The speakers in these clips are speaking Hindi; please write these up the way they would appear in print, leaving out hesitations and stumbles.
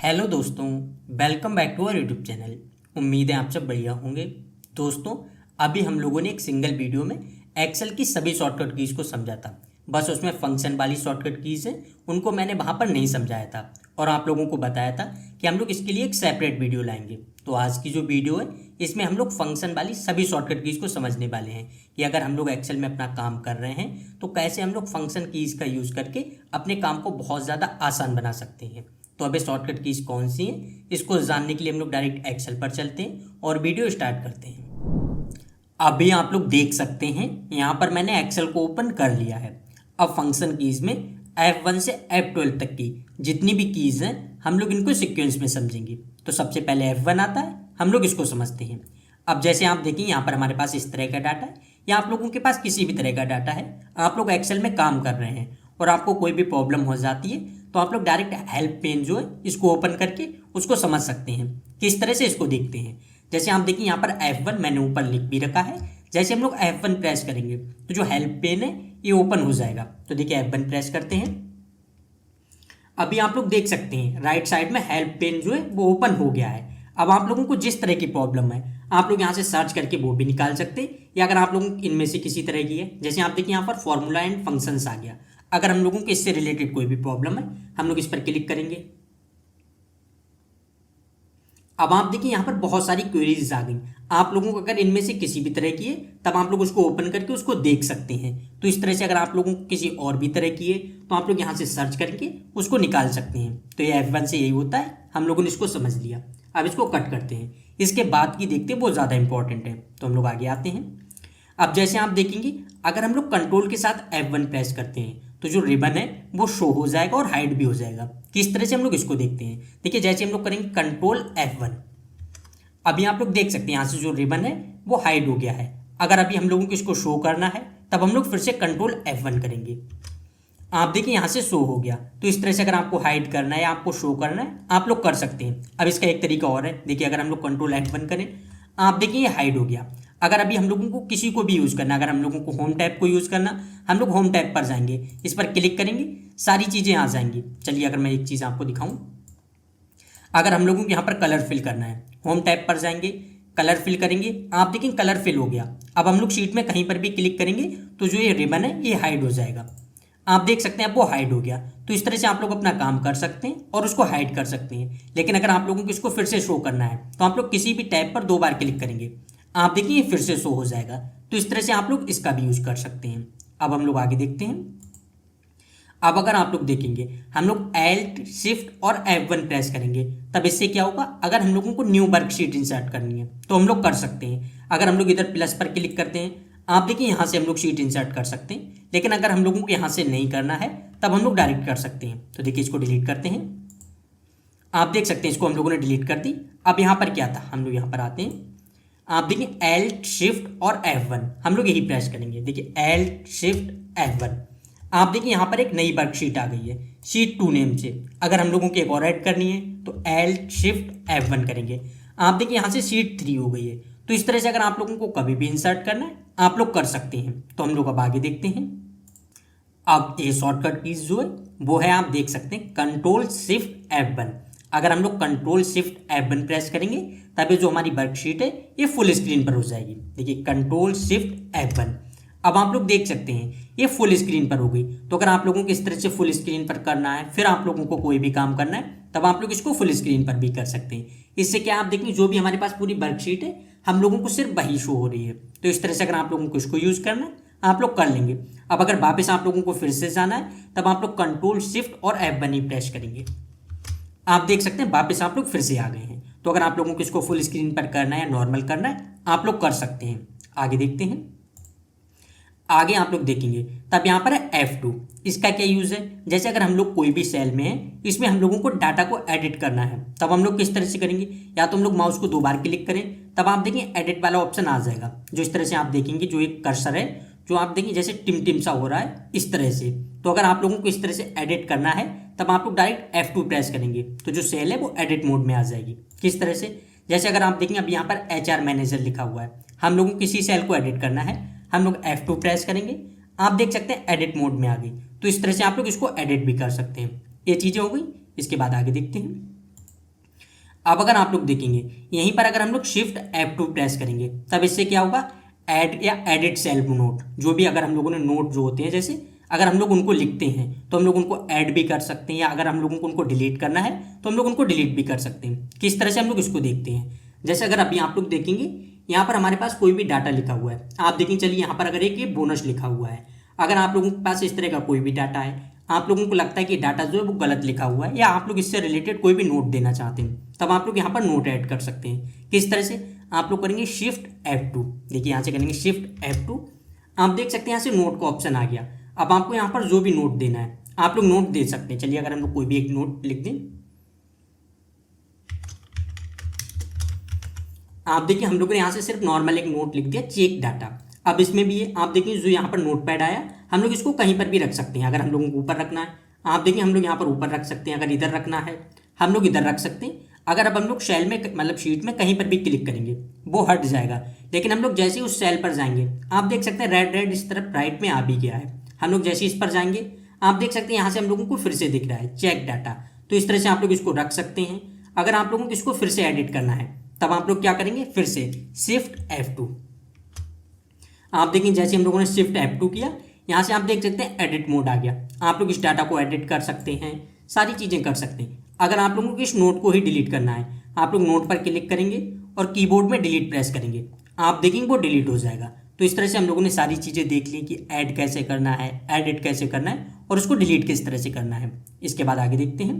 हेलो दोस्तों, welcome back to our YouTube channel. उम्मीद है आप सब बढ़िया होंगे। दोस्तों, अभी हम लोगों ने एक सिंगल वीडियो में एक्सेल की सभी शॉर्टकट कीज़ को समझा था। बस उसमें फंक्शन वाली शॉर्टकट कीज़ हैं, उनको मैंने वहाँ पर नहीं समझाया था और आप लोगों को बताया था कि हम लोग इसके लिए एक सेपरेट वीडियो लाएंगे। तो आज की जो वीडियो है इसमें हम लोग फंक्शन वाली सभी शॉर्टकट कीज़ को समझने वाले हैं कि अगर हम लोग एक्सेल में अपना काम कर रहे हैं तो कैसे हम लोग फंक्शन कीज़ का यूज़ करके अपने काम को बहुत ज़्यादा आसान बना सकते हैं। तो अबे शॉर्टकट कीज कौन सी हैं, इसको जानने के लिए हम लोग डायरेक्ट एक्सेल पर चलते हैं और वीडियो स्टार्ट करते हैं। अभी आप लोग देख सकते हैं यहाँ पर मैंने एक्सेल को ओपन कर लिया है। अब फंक्शन कीज में F1 से F12 तक की जितनी भी कीज हैं हम लोग इनको सीक्वेंस में समझेंगे। तो सबसे पहले F1 आता है, हम लोग इसको समझते हैं। अब जैसे आप देखिए यहाँ पर हमारे पास इस तरह का डाटा है या आप लोगों के पास किसी भी तरह का डाटा है, आप लोग एक्सेल में काम कर रहे हैं और आपको कोई भी प्रॉब्लम हो जाती है तो आप लोग डायरेक्ट हेल्प पेन जो है इसको ओपन करके उसको समझ सकते हैं। किस तरह से इसको देखते हैं, जैसे आप देखिए यहाँ पर F1 मैंने ऊपर लिख भी रखा है। जैसे हम लोग F1 प्रेस करेंगे तो जो हेल्प पेन है ये ओपन हो जाएगा। तो देखिए F1 प्रेस करते हैं। अभी आप लोग देख सकते हैं राइट साइड में हेल्प पेन जो है वो ओपन हो गया है। अब आप लोगों को जिस तरह की प्रॉब्लम है आप लोग यहाँ से सर्च करके वो भी निकाल सकते हैं, या अगर आप लोगों इनमें से किसी तरह की है, जैसे आप देखिए यहाँ पर फॉर्मूला एंड फंक्शंस आ गया। अगर हम लोगों को इससे रिलेटेड कोई भी प्रॉब्लम है हम लोग इस पर क्लिक करेंगे। अब आप देखिए यहाँ पर बहुत सारी क्वेरीज आ गई। आप लोगों को अगर इनमें से किसी भी तरह की है तब आप लोग उसको ओपन करके उसको देख सकते हैं। तो इस तरह से अगर आप लोगों को किसी और भी तरह की है तो आप लोग यहाँ से सर्च करके उसको निकाल सकते हैं। तो ये F1 से यही होता है, हम लोगों ने इसको समझ लिया। अब इसको कट करते हैं। इसके बाद की देखते हैं वो ज़्यादा इंपॉर्टेंट है, तो हम लोग आगे आते हैं। अब जैसे आप देखेंगे अगर हम लोग कंट्रोल के साथ F1 प्रेस करते हैं तो जो रिबन है वो शो हो जाएगा और हाइड भी हो जाएगा। किस तरह से हम लोग इसको देखते हैं, देखिए जैसे हम लोग करेंगे कंट्रोल F1, अभी आप लोग देख सकते हैं यहाँ से जो रिबन है वो हाइड हो गया है। अगर अभी हम लोगों को इसको शो करना है तब हम लोग फिर से कंट्रोल F1 करेंगे। आप देखिए यहाँ से शो हो गया। तो इस तरह से अगर आपको हाइड करना है या आपको शो करना है आप लोग कर सकते हैं। अब इसका एक तरीका और है, देखिए अगर हम लोग कंट्रोल F1 करें आप देखिए ये हाइड हो गया। अगर अभी हम लोगों को किसी को भी यूज़ करना, अगर हम लोगों को होम टैब को यूज़ करना, हम लोग होम टैब पर जाएंगे, इस पर क्लिक करेंगे, सारी चीज़ें आ जाएंगी। चलिए अगर मैं एक चीज़ आपको दिखाऊं, अगर हम लोगों को यहाँ पर कलर फिल करना है, होम टैब पर जाएंगे, कलर फिल करेंगे, आप देखें कलर फिल हो गया। अब हम लोग शीट में कहीं पर भी क्लिक करेंगे तो जो ये रिबन है ये हाइड हो जाएगा। आप देख सकते हैं अब वो हाइड हो गया। तो इस तरह से आप लोग अपना काम कर सकते हैं और उसको हाइड कर सकते हैं। लेकिन अगर आप लोगों को इसको फिर से शो करना है तो आप लोग किसी भी टैब पर 2 बार क्लिक करेंगे, आप देखिए ये फिर से शो हो जाएगा। तो इस तरह से आप लोग इसका भी यूज़ कर सकते हैं। अब हम लोग आगे देखते हैं। अब अगर आप लोग देखेंगे हम लोग Alt Shift और F1 प्रेस करेंगे तब इससे क्या होगा, अगर हम लोगों को न्यू वर्कशीट इंसर्ट करनी है तो हम लोग कर सकते हैं। अगर हम लोग इधर प्लस पर क्लिक करते हैं आप देखिए यहाँ से हम लोग शीट इंसर्ट कर सकते हैं। लेकिन अगर हम लोगों को यहाँ से नहीं करना है तब हम लोग डायरेक्ट कर सकते हैं। तो देखिए इसको डिलीट करते हैं। आप देख सकते हैं इसको हम लोगों ने डिलीट कर दी। अब यहाँ पर क्या था, हम लोग यहाँ पर आते हैं। आप देखिए Alt Shift और F1 हम लोग यही प्रेस करेंगे। देखिए Alt Shift F1, आप देखिए यहाँ पर एक नई वर्कशीट आ गई है शीट 2 नेम से। अगर हम लोगों को एक और ऐड करनी है तो Alt Shift F1 करेंगे। आप देखिए यहाँ से शीट 3 हो गई है। तो इस तरह से अगर आप लोगों को कभी भी इंसर्ट करना है आप लोग कर सकते हैं। तो हम लोग अब आगे देखते हैं। अब ये शॉर्टकट कीज जो है वो है, आप देख सकते हैं कंट्रोल शिफ्ट F1। अगर हम लोग कंट्रोल शिफ्ट F1 प्रेस करेंगे तब ये जो हमारी वर्कशीट है ये फुल स्क्रीन पर हो जाएगी। देखिए कंट्रोल शिफ्ट F1, अब आप लोग देख सकते हैं ये फुल स्क्रीन पर हो गई। तो अगर आप लोगों को इस तरह से फुल स्क्रीन पर करना है, फिर आप लोगों को कोई भी काम करना है तब आप लोग इसको फुल स्क्रीन पर भी कर सकते हैं। इससे क्या आप देखेंगे जो भी हमारे पास पूरी वर्कशीट है हम लोगों को सिर्फ वही शो हो रही है। तो इस तरह से अगर आप लोगों को इसको यूज़ करना है आप लोग कर लेंगे। अब अगर वापस आप लोगों को फिर से जाना है तब आप लोग कंट्रोल शिफ्ट और F1 ही प्रेस करेंगे। आप देख सकते हैं वापस आप लोग फिर से आ गए हैं। तो अगर आप लोगों को इसको फुल स्क्रीन पर करना है या नॉर्मल करना है आप लोग कर सकते हैं। आगे देखते हैं। आगे आप लोग देखेंगे तब यहाँ पर है F2, इसका क्या यूज़ है, जैसे अगर हम लोग कोई भी सेल में है इसमें हम लोगों को डाटा को एडिट करना है तब हम लोग किस तरह से करेंगे, या तो हम लोग माउस को 2 बार क्लिक करें तब आप देखेंगे एडिट वाला ऑप्शन आ जाएगा। जो इस तरह से आप देखेंगे जो एक कर्सर है जो आप देखेंगे जैसे टिम सा हो रहा है इस तरह से। तो अगर आप लोगों को इस तरह से एडिट करना है तब आप लोग डायरेक्ट F2 प्रेस करेंगे तो जो सेल है वो एडिट मोड में आ जाएगी। किस तरह से, जैसे अगर आप देखेंगे अब यहाँ पर HR मैनेजर लिखा हुआ है, हम लोगों को किसी सेल को एडिट करना है, हम लोग F2 प्रेस करेंगे, आप देख सकते हैं एडिट मोड में आ गई। तो इस तरह से आप लोग इसको एडिट भी कर सकते हैं। ये चीज़ें हो गई। इसके बाद आगे देखते हैं। अब अगर आप लोग देखेंगे यहीं पर अगर हम लोग शिफ्ट F2 प्रेस करेंगे तब इससे क्या होगा, ऐड या एडिट सेल्फ नोट, जो भी अगर हम लोगों ने नोट जो होते हैं, जैसे अगर हम लोग उनको लिखते हैं तो हम लोग उनको ऐड भी कर सकते हैं, या अगर हम लोगों को उनको डिलीट करना है तो हम लोग उनको डिलीट भी कर सकते हैं। किस तरह से हम लोग इसको देखते हैं, जैसे अगर अभी आप लोग देखेंगे यहाँ पर हमारे पास कोई भी डाटा लिखा हुआ है, आप देखेंगे, चलिए यहाँ पर अगर एक ये बोनस लिखा हुआ है, अगर आप लोगों के पास इस तरह का कोई भी डाटा है, आप लोगों को लगता है कि डाटा जो है वो गलत लिखा हुआ है, या आप लोग इससे रिलेटेड कोई भी नोट देना चाहते हैं, तब आप लोग यहाँ पर नोट ऐड कर सकते हैं। किस तरह से, आप लोग करेंगे शिफ्ट F2, देखिए यहाँ से करेंगे शिफ्ट F2, आप देख सकते हैं यहाँ से नोट का ऑप्शन आ गया। अब आपको यहाँ पर जो भी नोट देना है आप लोग नोट दे सकते हैं। चलिए अगर हम लोग कोई भी एक नोट लिख दें, आप देखिए हम लोगों ने यहाँ से सिर्फ नॉर्मल एक नोट लिख दिया, चेक डाटा। अब इसमें भी है, आप देखिए जो यहाँ पर नोट पैड आया, हम लोग इसको कहीं पर भी रख सकते हैं। अगर हम लोगों को ऊपर रखना है, आप देखिए हम लोग यहाँ पर ऊपर रख सकते हैं, अगर इधर रखना है हम लोग इधर रख सकते हैं। अगर अब हम लोग सेल में मतलब शीट में कहीं पर भी क्लिक करेंगे वो हट जाएगा, लेकिन हम लोग जैसे ही उस सेल पर जाएंगे आप देख सकते हैं रेड रेड इस तरफ राइट में आ भी गया है। हम लोग जैसे इस पर जाएंगे आप देख सकते हैं यहाँ से हम लोगों को फिर से दिख रहा है चेक डाटा। तो इस तरह से आप लोग इसको रख सकते हैं। अगर आप लोगों को इसको फिर से एडिट करना है तब आप लोग क्या करेंगे, फिर से शिफ्ट F2, आप देखें जैसे हम लोगों ने शिफ्ट F2 किया, यहाँ से आप देख सकते हैं एडिट मोड आ गया। आप लोग इस डाटा को एडिट कर सकते हैं, सारी चीज़ें कर सकते हैं। अगर आप लोगों को इस नोट को ही डिलीट करना है, आप लोग नोट पर क्लिक करेंगे और कीबोर्ड में डिलीट प्रेस करेंगे, आप देखेंगे वो डिलीट हो जाएगा। तो इस तरह से हम लोगों ने सारी चीज़ें देख ली कि ऐड कैसे करना है, एडिट कैसे करना है और उसको डिलीट किस तरह से करना है। इसके बाद आगे देखते हैं।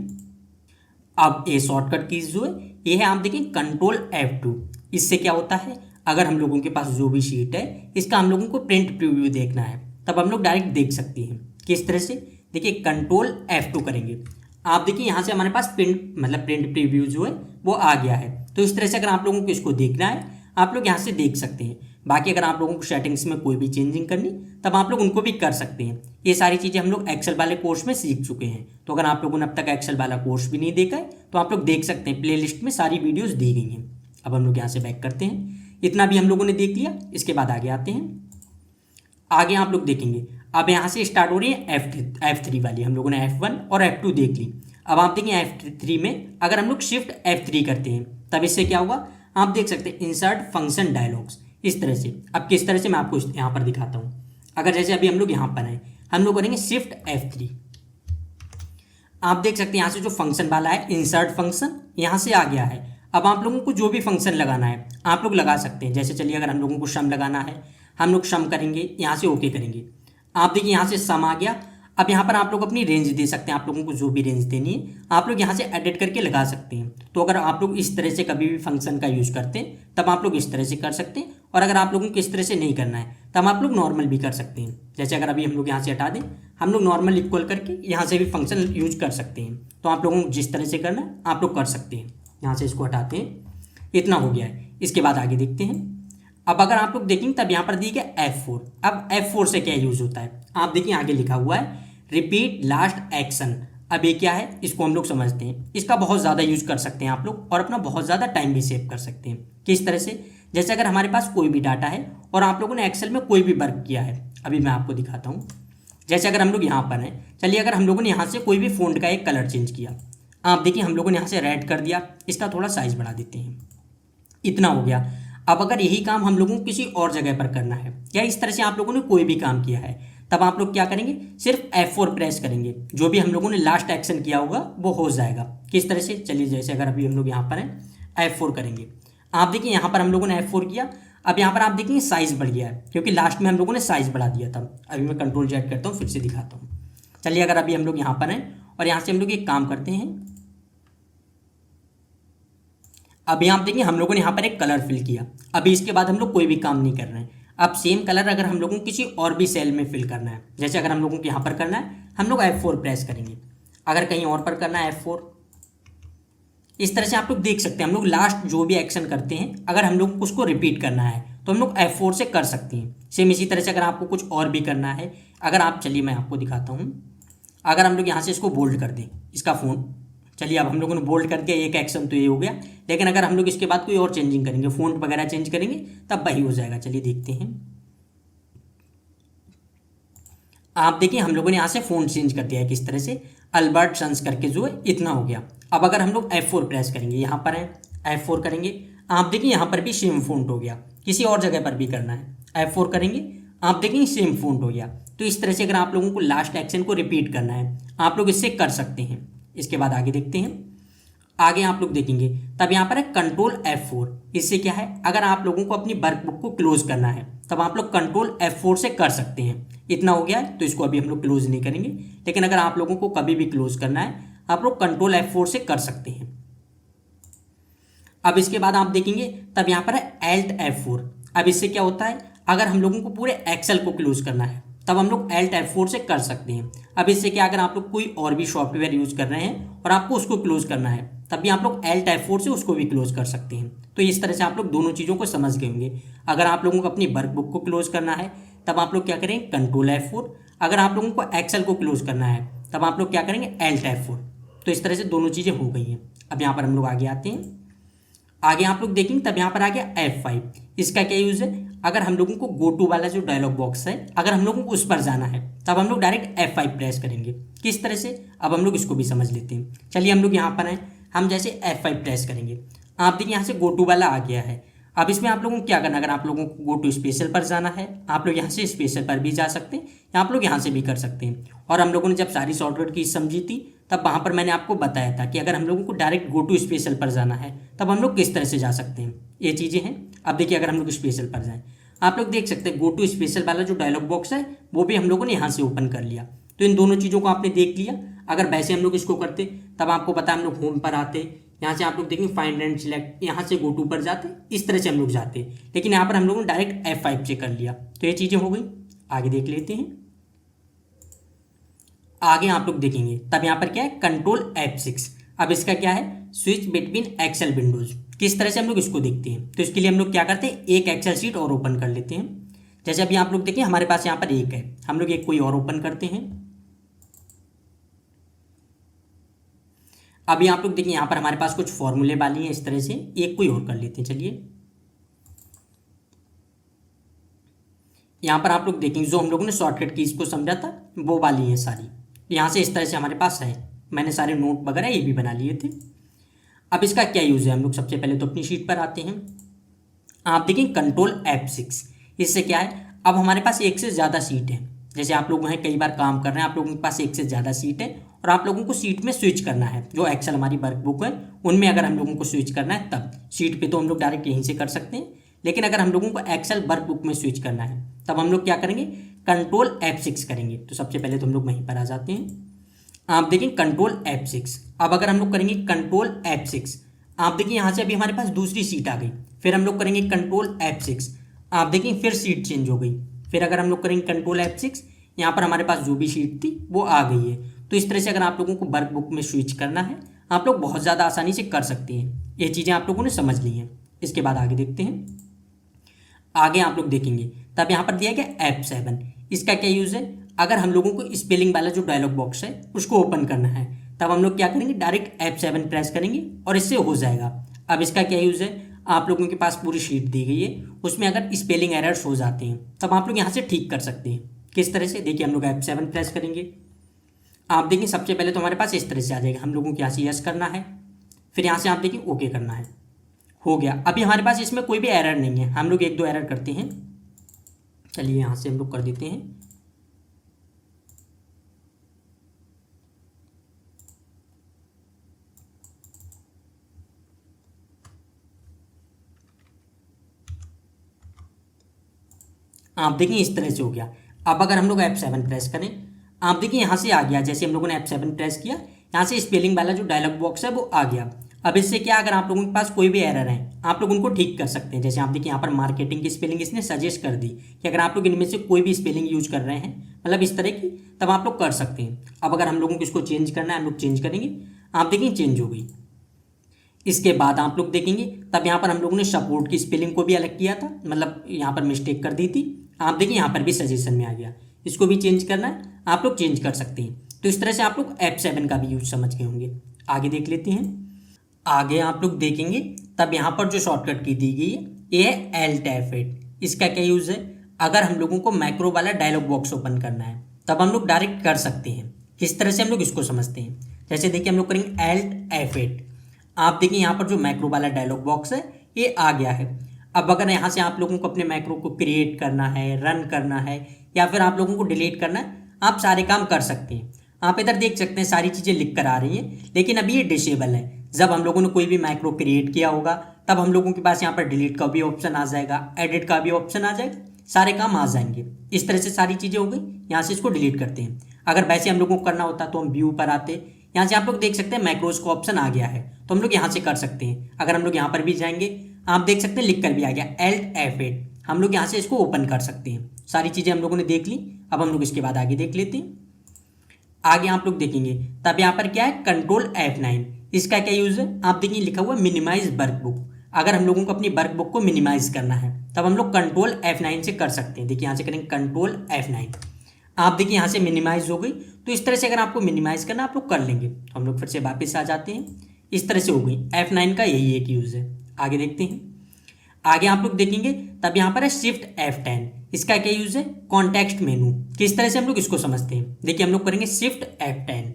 अब ये शॉर्टकट कीज जो है ये है, आप देखें कंट्रोल F2। इससे क्या होता है, अगर हम लोगों के पास जो भी शीट है इसका हम लोगों को प्रिंट प्रीव्यू देखना है तब हम लोग डायरेक्ट देख सकते हैं। किस तरह से, देखिए कंट्रोल F2 करेंगे, आप देखिए यहाँ से हमारे पास प्रिंट प्रीव्यू जो है वो आ गया है। तो इस तरह से अगर आप लोगों को इसको देखना है आप लोग यहाँ से देख सकते हैं। बाकी अगर आप लोगों को सेटिंग्स में कोई भी चेंजिंग करनी तब आप लोग उनको भी कर सकते हैं। ये सारी चीज़ें हम लोग एक्सेल वाले कोर्स में सीख चुके हैं। तो अगर आप लोगों ने अब तक एक्सेल वाला कोर्स भी नहीं देखा है तो आप लोग देख सकते हैं, प्लेलिस्ट में सारी वीडियोस दी गई हैं। अब हम लोग यहाँ से बैक करते हैं, इतना भी हम लोगों ने देख लिया। इसके बाद आगे आते हैं। आगे आप लोग देखेंगे अब यहाँ से स्टार्ट हो रही है F3 वाली, हम लोगों ने F1 और F2 देख ली। अब आप देखिए F3 में अगर हम लोग शिफ्ट F3 करते हैं तब इससे क्या होगा, आप देख सकते हैं इंसर्ट फंक्शन डायलॉग्स, इस तरह से। अब किस तरह से मैं आपको यहाँ पर दिखाता हूँ। अगर जैसे अभी हम लोग यहाँ पर हैं, हम लोग करेंगे शिफ्ट F3, आप देख सकते हैं यहाँ से जो फंक्शन वाला है इंसर्ट फंक्शन यहाँ से आ गया है। अब आप लोगों को जो भी फंक्शन लगाना है आप लोग लगा सकते हैं। जैसे चलिए अगर हम लोगों को सम लगाना है, हम लोग सम करेंगे, यहाँ से ओके करेंगे, आप देखिए यहाँ से सम आ गया। अब यहाँ पर आप लोग अपनी रेंज दे सकते हैं, आप लोगों को जो भी रेंज देनी है आप लोग यहाँ से एडिट करके लगा सकते हैं। तो अगर आप लोग इस तरह से कभी भी फंक्शन का यूज़ करते हैं तब आप लोग इस तरह से कर सकते हैं, और अगर आप लोगों को इस तरह से नहीं करना है तब आप लोग नॉर्मल भी कर सकते हैं। जैसे अगर अभी हम लोग यहाँ से हटा दें, हम लोग नॉर्मल इक्वल करके यहाँ से भी फंक्शन यूज कर सकते हैं। तो आप लोगों को जिस तरह से करना है आप लोग कर सकते हैं। यहाँ से इसको हटाते हैं, इतना हो गया है। इसके बाद आगे देखते हैं। अब अगर आप लोग देखेंगे तब यहाँ पर दी गया F4। अब F4 से क्या यूज होता है, आप देखिए आगे लिखा हुआ है रिपीट लास्ट एक्शन। अब ये क्या है इसको हम लोग समझते हैं। इसका बहुत ज़्यादा यूज कर सकते हैं आप लोग, और अपना बहुत ज़्यादा टाइम भी सेव कर सकते हैं। किस तरह से, जैसे अगर हमारे पास कोई भी डाटा है और आप लोगों ने एक्सेल में कोई भी वर्क किया है, अभी मैं आपको दिखाता हूँ। जैसे अगर हम लोग यहाँ पर हैं, चलिए अगर हम लोगों ने यहाँ से कोई भी फ़ॉन्ट का एक कलर चेंज किया, आप देखिए हम लोगों ने यहाँ से रेड कर दिया, इसका थोड़ा साइज बढ़ा देते हैं, इतना हो गया। अब अगर यही काम हम लोगों को किसी और जगह पर करना है, या इस तरह से आप लोगों ने कोई भी काम किया है, तब आप लोग क्या करेंगे, सिर्फ F4 प्रेस करेंगे, जो भी हम लोगों ने लास्ट एक्शन किया होगा वो हो जाएगा। किस तरह से, चलिए जैसे अगर अभी हम लोग यहाँ पर हैं F4 करेंगे, आप देखिए यहाँ पर हम लोगों ने F4 किया। अब यहाँ पर आप देखेंगे साइज बढ़ गया है, क्योंकि लास्ट में हम लोगों ने साइज बढ़ा दिया था। अभी मैं कंट्रोल Z करता हूँ, फिर से दिखाता हूँ। चलिए अगर अभी हम लोग यहाँ पर हैं और यहाँ से हम लोग एक काम करते हैं। अभी आप देखिए हम लोगों ने यहाँ पर एक कलर फिल किया। अभी इसके बाद हम लोग कोई भी काम नहीं कर रहे हैं। अब सेम कलर अगर हम लोगों को किसी और भी सेल में फिल करना है, जैसे अगर हम लोगों को यहाँ पर करना है, हम लोग F4 प्रेस करेंगे। अगर कहीं और पर करना है F4, इस तरह से आप लोग देख सकते हैं। हम लोग लास्ट जो भी एक्शन करते हैं, अगर हम लोग उसको रिपीट करना है तो हम लोग F4 से कर सकते हैं। सेम इसी तरह से अगर आपको कुछ और भी करना है, अगर आप, चलिए मैं आपको दिखाता हूँ। अगर हम लोग यहाँ से इसको बोल्ड कर दें, इसका फ़ॉन्ट, चलिए अब हम लोगों ने बोल्ड कर दिया, एक एक्शन तो ये हो गया। लेकिन अगर हम लोग इसके बाद कोई और चेंजिंग करेंगे, फ़ॉन्ट वगैरह चेंज करेंगे, तब वही हो जाएगा। चलिए देखते हैं। आप देखिए हम लोगों ने यहाँ से फ़ॉन्ट चेंज कर दिया है, किस तरह से, अल्बर्ट सन्स करके जो है, इतना हो गया। अब अगर हम लोग F4 प्रेस करेंगे, यहाँ पर है F4 करेंगे, आप देखिए यहाँ पर भी सेम फ़ॉन्ट हो गया। किसी और जगह पर भी करना है, F4 करेंगे, आप देखेंगे सेम फ़ॉन्ट हो गया। तो इस तरह से अगर आप लोगों को लास्ट एक्शन को रिपीट करना है, आप लोग इससे कर सकते हैं। इसके बाद आगे देखते हैं। आगे आप लोग देखेंगे तब यहाँ पर है कंट्रोल F4। इससे क्या है, अगर आप लोगों को अपनी वर्कबुक को क्लोज करना है तब आप लोग कंट्रोल F4 से कर सकते हैं। इतना हो गया है, तो इसको अभी हम लोग क्लोज नहीं करेंगे, लेकिन अगर आप लोगों को कभी भी क्लोज करना है आप लोग कंट्रोल F4 से कर सकते हैं। अब इसके बाद आप देखेंगे तब यहाँ पर है Alt F4। अब इससे क्या होता है, अगर हम लोगों को पूरे एक्सेल को क्लोज करना है तब हम लोग Alt F4 से कर सकते हैं। अब इससे क्या, अगर आप लोग कोई और भी सॉफ्टवेयर यूज कर रहे हैं और आपको उसको क्लोज करना है तब भी आप लोग Alt F4 से उसको भी क्लोज कर सकते हैं। तो इस तरह से आप लोग दोनों चीज़ों को समझ गए होंगे। अगर आप लोगों को अपनी वर्कबुक को क्लोज करना है तब आप लोग क्या करेंगे, कंट्रोल F4। अगर आप लोगों को एक्सेल को क्लोज करना है तब आप लोग क्या करेंगे, Alt F4। तो इस तरह से दोनों चीज़ें हो गई हैं। अब यहाँ पर हम लोग आगे आते हैं। आगे आप लोग देखेंगे तब यहाँ पर आ गया F5। इसका क्या यूज़ है, अगर हम लोगों को गो टू वाला जो डायलॉग बॉक्स है, अगर हम लोगों को उस पर जाना है तब हम लोग डायरेक्ट F5 प्रेस करेंगे। किस तरह से, अब हम लोग इसको भी समझ लेते हैं। चलिए हम लोग यहाँ पर हैं, हम जैसे F5 प्रेस करेंगे, आप देखिए यहाँ से गो टू वाला आ गया है। अब इसमें आप लोगों को क्या करना है, अगर आप लोगों को गो टू स्पेशल पर जाना है आप लोग यहाँ से स्पेशल पर भी जा सकते हैं, या आप लोग यहाँ से भी कर सकते हैं। और हम लोगों ने जब सारी शॉर्टकट की समझी थी तब वहाँ पर मैंने आपको बताया था कि अगर हम लोगों को डायरेक्ट गो टू स्पेशल पर जाना है तब हम लोग किस तरह से जा सकते हैं, ये चीज़ें हैं। अब देखिए अगर हम लोग स्पेशल पर जाएँ, आप लोग देख सकते हैं गो टू स्पेशल वाला जो डायलॉग बॉक्स है वो भी हम लोगों ने यहाँ से ओपन कर लिया। तो इन दोनों चीज़ों को आपने देख लिया। अगर वैसे हम लोग इसको करते तब आपको पता हम लोग होम पर आते, यहाँ से आप लोग देखेंगे फाइंड एंड सिलेक्ट, यहाँ से गो टू पर जाते, इस तरह से हम लोग जाते। लेकिन यहाँ पर हम लोगों ने डायरेक्ट F5 से कर लिया। तो ये चीज़ें हो गई। आगे देख लेते हैं। आगे आप लोग देखेंगे तब यहाँ पर क्या है, कंट्रोल F6। अब इसका क्या है, स्विच बिटवीन एक्सेल विंडोज। किस तरह से हम लोग इसको देखते हैं, तो इसके लिए हम लोग क्या करते हैं, एक एक्सेल शीट और ओपन कर लेते हैं। जैसे अभी आप लोग देखिए हमारे पास यहाँ पर एक है, हम लोग एक कोई और ओपन करते हैं। अभी आप लोग देखिए यहाँ पर हमारे पास कुछ फॉर्मूले वाली हैं, इस तरह से एक कोई और कर लेते हैं। चलिए यहाँ पर आप लोग देखेंगे जो हम लोगों ने शॉर्टकट की इसको समझा था वो वाली है सारी। यहाँ से इस तरह से हमारे पास है, मैंने सारे नोट वगैरह ये भी बना लिए थे। अब इसका क्या यूज़ है, हम लोग सबसे पहले तो अपनी शीट पर आते हैं। आप देखें कंट्रोल F6। इससे क्या है, अब हमारे पास एक से ज़्यादा सीट है। जैसे आप लोग वहाँ कई बार काम कर रहे हैं, आप लोगों के पास एक से ज़्यादा सीट है और आप लोगों को सीट में स्विच करना है। जो एक्सेल हमारी वर्कबुक है उनमें अगर हम लोगों को स्विच करना है तब सीट पे तो हम लोग डायरेक्ट यहीं से कर सकते हैं। लेकिन अगर हम लोगों को एक्सेल वर्कबुक में स्विच करना है तब हम लोग क्या करेंगे, कंट्रोल F6 करेंगे। तो सबसे पहले तो हम लोग वहीं पर आ जाते हैं। आप देखिए कंट्रोल F6। अब अगर हम लोग करेंगे कंट्रोल F6, आप देखिए यहाँ से अभी हमारे पास दूसरी सीट आ गई। फिर हम लोग करेंगे कंट्रोल F6, आप देखिए फिर सीट चेंज हो गई। फिर अगर हम लोग करेंगे कंट्रोल F6, यहाँ पर हमारे पास जो भी सीट थी वो आ गई है। तो इस तरह से अगर आप लोगों को वर्कबुक में स्विच करना है आप लोग बहुत ज़्यादा आसानी से कर सकते हैं। ये चीज़ें आप लोगों ने समझ ली हैं। इसके बाद आगे देखते हैं। आगे आप लोग देखेंगे तब यहाँ पर दिया गया F7। इसका क्या यूज़ है, अगर हम लोगों को स्पेलिंग वाला जो डायलॉग बॉक्स है उसको ओपन करना है तब हम लोग क्या करेंगे, डायरेक्ट F7 प्रेस करेंगे और इससे हो जाएगा। अब इसका क्या यूज़ है, आप लोगों के पास पूरी शीट दी गई है, उसमें अगर स्पेलिंग एरर्स हो जाते हैं तब आप लोग यहाँ से ठीक कर सकते हैं। किस तरह से, देखिए हम लोग F7 प्रेस करेंगे, आप देखिए सबसे पहले तो हमारे पास इस तरह से आ जाएगा। हम लोगों को यहाँ से यस करना है, फिर यहाँ से आप देखिए ओके करना है, हो गया। अभी हमारे पास इसमें कोई भी एरर नहीं है, हम लोग एक दो एरर करते हैं। चलिए यहाँ से हम लोग कर देते हैं। आप देखिए इस तरह से हो गया। अब अगर हम लोग F7 प्रेस करें, आप देखिए यहाँ से आ गया। जैसे हम लोगों ने F7 प्रेस किया, यहाँ से स्पेलिंग वाला जो डायलॉग बॉक्स है वो आ गया। अब इससे क्या, अगर आप लोगों के पास कोई भी एरर है आप लोग उनको ठीक कर सकते हैं। जैसे आप देखिए यहाँ पर मार्केटिंग की स्पेलिंग इसने सजेस्ट कर दी कि अगर आप लोग इनमें से कोई भी स्पेलिंग यूज कर रहे हैं, मतलब इस तरह की, तब आप लोग कर सकते हैं। अब अगर हम लोगों को इसको चेंज करना है, हम लोग चेंज करेंगे, आप देखिए चेंज हो गई। इसके बाद आप लोग देखेंगे तब यहाँ पर हम लोगों ने सपोर्ट की स्पेलिंग को भी अलग किया था, मतलब यहाँ पर मिस्टेक कर दी थी। आप देखिए यहाँ पर भी सजेशन में आ गया, इसको भी चेंज करना है, आप लोग चेंज कर सकते हैं। तो इस तरह से आप लोग F7 का भी यूज समझ गए होंगे। आगे देख लेते हैं। आगे आप लोग देखेंगे तब यहाँ पर जो शॉर्टकट की दी गई है ये है Alt F8। इसका क्या यूज़ है, अगर हम लोगों को मैक्रो वाला डायलॉग बॉक्स ओपन करना है तब हम लोग डायरेक्ट कर सकते हैं। किस तरह से हम लोग इसको समझते हैं। जैसे देखिए हम लोग करेंगे Alt F8। आप देखिए यहाँ पर जो मैक्रो वाला डायलॉग बॉक्स है ये आ गया है। अब अगर यहाँ से आप लोगों को अपने मैक्रो को क्रिएट करना है, रन करना है या फिर आप लोगों को डिलीट करना है, आप सारे काम कर सकते हैं। आप इधर देख सकते हैं सारी चीज़ें लिख कर आ रही हैं, लेकिन अभी ये डिसेबल है। जब हम लोगों ने कोई भी मैक्रो क्रिएट किया होगा तब हम लोगों के पास यहाँ पर डिलीट का भी ऑप्शन आ जाएगा, एडिट का भी ऑप्शन आ जाएगा, सारे काम आ जाएंगे। इस तरह से सारी चीज़ें हो गई। यहाँ से इसको डिलीट करते हैं। अगर वैसे हम लोगों को करना होता तो हम व्यू पर आते, यहाँ से आप लोग देख सकते हैं मैक्रोज का ऑप्शन आ गया है, तो हम लोग यहाँ से कर सकते हैं। अगर हम लोग यहाँ पर भी जाएंगे, आप देख सकते हैं लिख कर भी आ गया Alt F8। हम लोग यहाँ से इसको ओपन कर सकते हैं। सारी चीज़ें हम लोगों ने देख ली। अब हम लोग इसके बाद आगे देख लेते हैं। आगे आप लोग देखेंगे तब यहाँ पर क्या है, Ctrl F9। इसका क्या यूज़ है, आप देखिए लिखा हुआ है मिनिमाइज वर्कबुक। अगर हम लोगों को अपनी वर्कबुक को मिनिमाइज करना है तब हम लोग Ctrl F9 से कर सकते हैं। देखिए यहाँ से करेंगे Ctrl F9। आप देखिए यहाँ से मिनिमाइज हो गई। तो इस तरह से अगर आपको मिनिमाइज करना आप लोग कर लेंगे। तो हम लोग फिर से वापस आ जाते हैं। इस तरह से हो गई। F9 का यही एक यूज़ है। आगे देखते हैं। आगे आप लोग देखेंगे तब यहाँ पर है Shift F10। इसका क्या यूज़ है, कॉन्टेक्स्ट मेनू। किस तरह से हम लोग इसको समझते हैं, देखिए हम लोग करेंगे Shift F10।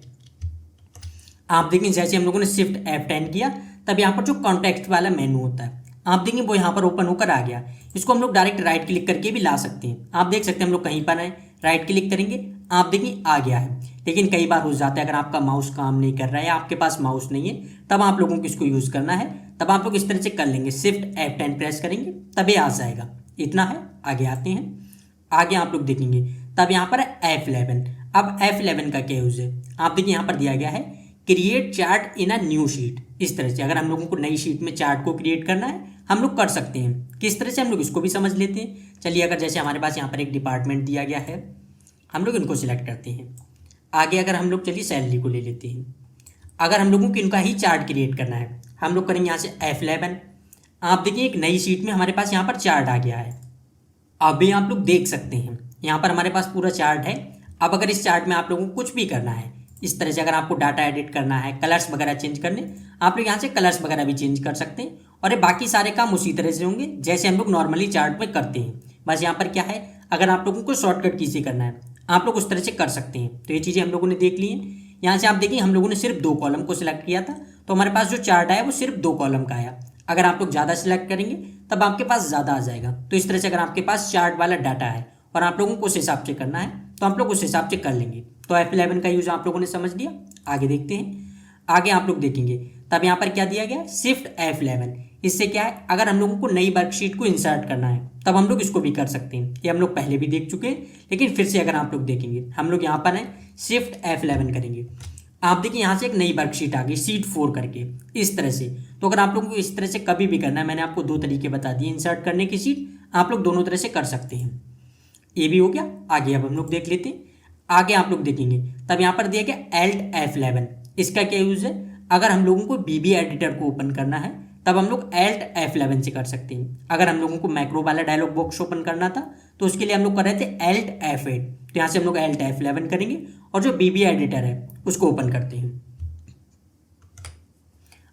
आप देखेंगे जैसे हम लोगों ने Shift F10 किया तब यहाँ पर जो कॉन्टेक्स्ट वाला मेनू होता है आप देखेंगे वो यहाँ पर ओपन होकर आ गया। इसको हम लोग डायरेक्ट राइट क्लिक करके भी ला सकते हैं। आप देख सकते हैं हम लोग कहीं पर आए, राइट क्लिक करेंगे, आप देखिए आ गया है। लेकिन कई बार हो जाता है अगर आपका माउस काम नहीं कर रहा है या आपके पास माउस नहीं है तब आप लोगों को इसको यूज़ करना है। तब आप लोग इस तरह से कर लेंगे, Shift F10 प्रेस करेंगे तभी आ जाएगा। इतना है। आगे आते हैं। आगे आप लोग देखेंगे तब यहाँ पर है F11। अब F11 का क्या यूज़ है, आप देखिए यहाँ पर दिया गया है create chart in a new sheet. इस तरह से अगर हम लोगों को नई शीट में चार्ट को क्रिएट करना है हम लोग कर सकते हैं। किस तरह से हम लोग इसको भी समझ लेते हैं। चलिए अगर जैसे हमारे पास यहाँ पर एक डिपार्टमेंट दिया गया है, हम लोग इनको सिलेक्ट करते हैं। आगे अगर हम लोग चलिए सैलरी को ले लेते हैं। अगर हम लोगों को इनका ही चार्ट क्रिएट करना है हम लोग करेंगे यहाँ से F11। आप देखिए एक नई शीट में हमारे पास यहाँ पर चार्ट आ गया है। अभी आप लोग देख सकते हैं यहाँ पर हमारे पास पूरा चार्ट है। अब अगर इस चार्ट में आप लोगों को कुछ भी करना है, इस तरह से अगर आपको डाटा एडिट करना है, कलर्स वगैरह चेंज करने, आप लोग यहाँ से कलर्स वगैरह भी चेंज कर सकते हैं। और ये बाकी सारे काम उसी तरह से होंगे जैसे हम लोग नॉर्मली चार्ट में करते हैं। बस यहाँ पर क्या है, अगर आप लोगों को शॉर्टकट की से करना है आप लोग उस तरह से कर सकते हैं। तो ये चीज़ें हम लोगों ने देख ली हैं। यहाँ से आप देखिए हम लोगों ने सिर्फ 2 कॉलम को सिलेक्ट किया था तो हमारे पास जो चार्ट आया वो सिर्फ 2 कॉलम का आया। अगर आप लोग ज़्यादा सिलेक्ट करेंगे तब आपके पास ज़्यादा आ जाएगा। तो इस तरह से अगर आपके पास चार्ट वाला डाटा है और आप लोगों को उस हिसाब से करना है तो आप लोग उस हिसाब से कर लेंगे। तो F11 का यूज़ आप लोगों ने समझ लिया। आगे देखते हैं। आगे आप लोग देखेंगे तब यहाँ पर क्या दिया गया, Shift F11। इससे क्या है, अगर हम लोगों को नई वर्कशीट को इंसर्ट करना है तब हम लोग इसको भी कर सकते हैं। ये हम लोग पहले भी देख चुके हैं, लेकिन फिर से अगर आप लोग देखेंगे हम लोग यहाँ पर हैं Shift F11 करेंगे। आप देखिए यहाँ से एक नई वर्कशीट आ गई शीट 4 करके इस तरह से। तो अगर आप लोगों को इस तरह से कभी भी करना है, मैंने आपको 2 तरीके बता दिए इंसर्ट करने की शीट, आप लोग दोनों तरह से कर सकते हैं। ये भी हो गया। आगे अब हम लोग देख लेते हैं। आगे आप लोग देखेंगे तब यहाँ पर दिया गया Alt F11। इसका क्या यूज़ है, अगर हम लोगों को BB एडिटर को ओपन करना है तब हम लोग Alt F11 से कर सकते हैं। अगर हम लोगों को मैक्रो वाला डायलॉग बॉक्स ओपन करना था तो उसके लिए हम लोग कर रहे थे Alt F8। तो यहाँ से हम लोग Alt F11 करेंगे और जो BB एडिटर है उसको ओपन करते हैं।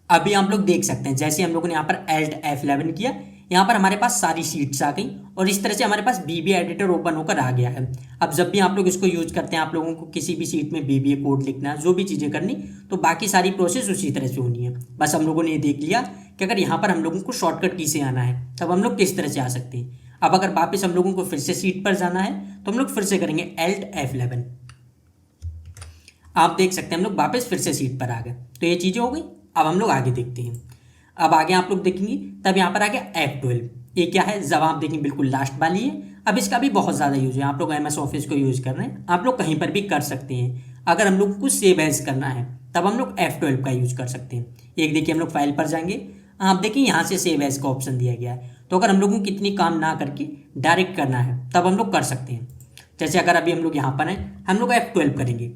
अभी आप लोग देख सकते हैं जैसे हम लोगों ने यहाँ पर Alt F11 किया, यहाँ पर हमारे पास सारी शीट्स आ गई और इस तरह से हमारे पास BB एडिटर ओपन होकर आ गया है। अब जब भी आप लोग इसको यूज करते हैं, आप लोगों को किसी भी शीट में BBA कोड लिखना है, जो भी चीज़ें करनी, तो बाकी सारी प्रोसेस उसी तरह से होनी है। बस हम लोगों ने ये देख लिया कि अगर यहाँ पर हम लोगों को शॉर्टकट की से आना है तब हम लोग किस तरह से आ सकते हैं। अब अगर वापस हम लोगों को फिर से शीट पर जाना है तो हम लोग फिर से करेंगे Alt F11। आप देख सकते हैं हम लोग वापस फिर से शीट पर आ गए। तो ये चीज़ें हो गई। अब हम लोग आगे देखते हैं। अब आगे आप लोग देखेंगे तब यहाँ पर आ गया F12। ये क्या है, जब आप देखेंगे बिल्कुल लास्ट वाली है। अब इसका भी बहुत ज़्यादा यूज है। आप लोग MS ऑफिस को यूज़ कर रहे हैं, आप लोग कहीं पर भी कर सकते हैं। अगर हम लोग को सेव एज करना है तब हम लोग F12 का यूज़ कर सकते हैं। एक देखिए हम लोग फाइल पर जाएंगे, आप देखिए यहाँ से सेव एज का ऑप्शन दिया गया है। तो अगर हम लोगों को कितनी काम ना करके डायरेक्ट करना है तब हम लोग कर सकते हैं। जैसे अगर अभी हम लोग यहाँ पर हैं, हम लोग F12 करेंगे।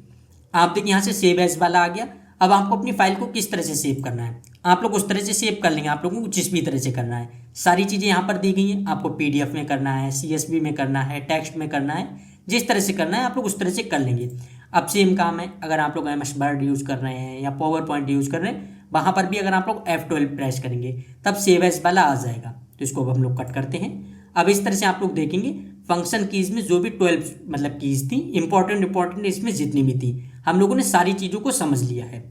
आप देखिए यहाँ से सेव एज वाला आ गया। अब आपको अपनी फाइल को किस तरह से सेव करना है, आप लोग उस तरह से सेव कर लेंगे। आप लोगों को जिस भी तरह से करना है, सारी चीज़ें यहाँ पर दी गई हैं। आपको PDF में करना है, CSV में करना है, टेक्स्ट में करना है, जिस तरह से करना है आप लोग उस तरह से कर लेंगे। अब सेम काम है, अगर आप लोग MS वर्ड यूज़ कर रहे हैं या PowerPoint यूज़ कर रहे हैं, वहाँ पर भी अगर आप लोग F12 प्रेस करेंगे तब सेव एज वाला आ जाएगा। तो इसको अब हम लोग कट करते हैं। अब इस तरह से आप लोग देखेंगे फंक्शन कीज़ में जो भी 12 मतलब कीज़ थी, इंपॉर्टेंट इसमें जितनी भी थी, हम लोगों ने सारी चीज़ों को समझ लिया है।